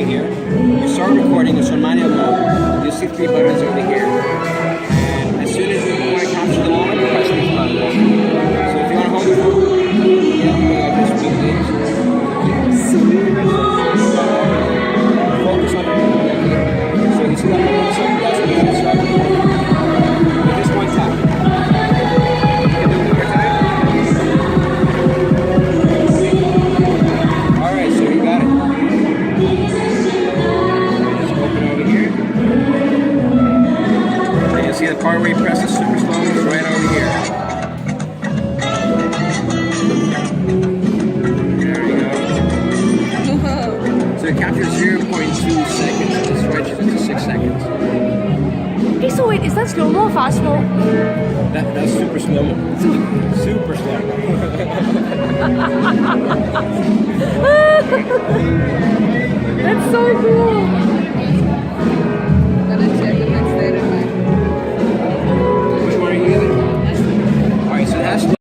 over here. You start recording, it's on manual mode. You'll see 3 buttons over here. And as soon as you want to capture the moment, you press these buttons. So if you want to hold the phone, yeah, this speed focus on it. So you see that moment, so that's what it is. With just one tap. You can do it one more time. Alright, so you got it. Just open over here. And you'll see the part where you press the super slow is right over here. There you go. So it captures 0.2 seconds. It stretches into 6 seconds. Okay, so wait, is that slow-mo or fast-mo? That's super slow-mo. Super slow-mo. That's so cool.